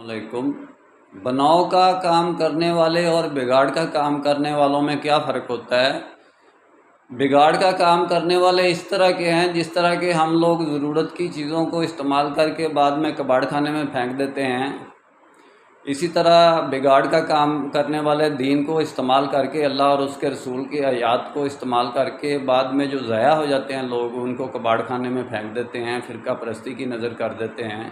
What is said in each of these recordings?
علیکم۔ بناؤ کا کام کرنے والے اور بگاڑ کا کام کرنے والوں میں کیا فرق ہوتا ہے؟ بگاڑ کا کام کرنے والے اس طرح کے ہیں جس طرح کے ہم لوگ ضرورت کی چیزوں کو استعمال کر کے بعد میں کباڑ خانے میں پھینک دیتے ہیں، اسی طرح بگاڑ کا کام کرنے والے دین کو استعمال کر کے، اللہ اور اس کے رسول کی آیات کو استعمال کر کے بعد میں جو ضائع ہو جاتے ہیں لوگ ان کو کباڑ خانے میں پھینک دیتے ہیں، فرقہ پرستی کی نظر کر دیتے ہیں۔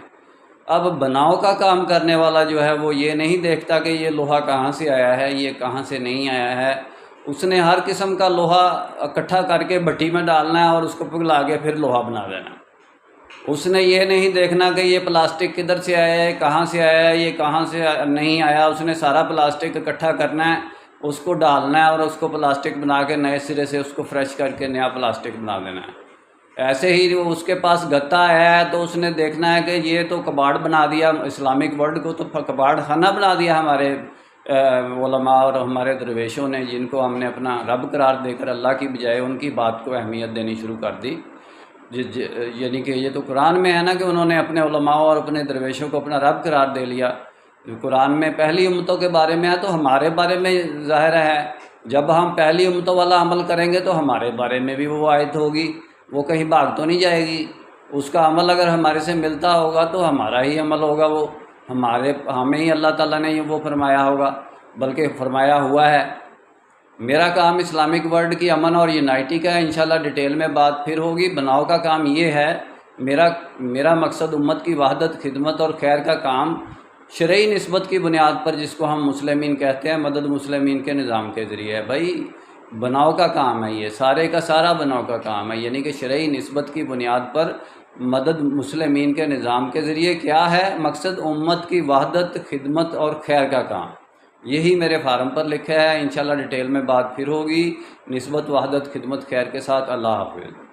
اب بناؤ کا کام کرنے والا جو ہے وہ یہ نہیں دیکھتا کہ یہ لوہا کہاں سے آیا ہے، یہ کہاں سے نہیں آیا ہے۔ اس نے ہر قسم کا لوہا اکٹھا کر کے بھٹی میں ڈالنا ہے اور اس کو پگھلا کے پھر لوہا بنا دینا ہے۔ اس نے یہ نہیں دیکھنا کہ یہ پلاسٹک کدھر سے آیا ہے، کہاں سے آیا ہے، یہ کہاں سے نہیں آیا۔ اس نے سارا پلاسٹک اکٹھا کرنا ہے، اس کو ڈالنا ہے اور اس کو پلاسٹک بنا کے نئے سرے سے اس کو فریش کر کے نیا پلاسٹک بنا دینا ہے۔ ایسے ہی اس کے پاس گتا ہے تو اس نے دیکھنا ہے کہ یہ تو کباڑ بنا دیا، اسلامک ورلڈ کو تو کباڑ خانہ بنا دیا ہمارے علماء اور ہمارے درویشوں نے، جن کو ہم نے اپنا رب قرار دے کر اللہ کی بجائے ان کی بات کو اہمیت دینی شروع کر دی۔ یعنی کہ یہ تو قرآن میں ہے نا کہ انہوں نے اپنے علماء اور اپنے درویشوں کو اپنا رب قرار دے لیا۔ قرآن میں پہلی امتوں کے بارے میں ہے تو ہمارے بارے میں ظاہر ہے، جب ہم پہلی امتوں والا عمل کریں گے تو ہمارے بارے میں بھی وہ آیت ہوگی، وہ کہیں بھاگ تو نہیں جائے گی۔ اس کا عمل اگر ہمارے سے ملتا ہوگا تو ہمارا ہی عمل ہوگا، وہ ہمیں ہی اللہ تعالیٰ نے وہ فرمایا ہوگا، بلکہ فرمایا ہوا ہے۔ میرا کام اسلامک ورلڈ کی امن اور یونائٹی کا ہے، انشاءاللہ ڈیٹیل میں بات پھر ہوگی۔ بناؤ کا کام یہ ہے، میرا مقصد امت کی وحدت، خدمت اور خیر کا کام شرعی نسبت کی بنیاد پر، جس کو ہم مسلمین کہتے ہیں، مدد مسلمین کے نظام کے ذریعے ہے۔ بھائی بناؤ کا کام ہے، یہ سارے کا سارا بناؤ کا کام ہے، یعنی کہ شرعی نسبت کی بنیاد پر مدد مسلمین کے نظام کے ذریعے کیا ہے مقصد؟ امت کی وحدت، خدمت اور خیر کا کام۔ یہی میرے فارم پر لکھا ہے، انشاءاللہ ڈیٹیل میں بات پھر ہوگی۔ نسبت، وحدت، خدمت، خیر کے ساتھ۔ اللہ حافظ۔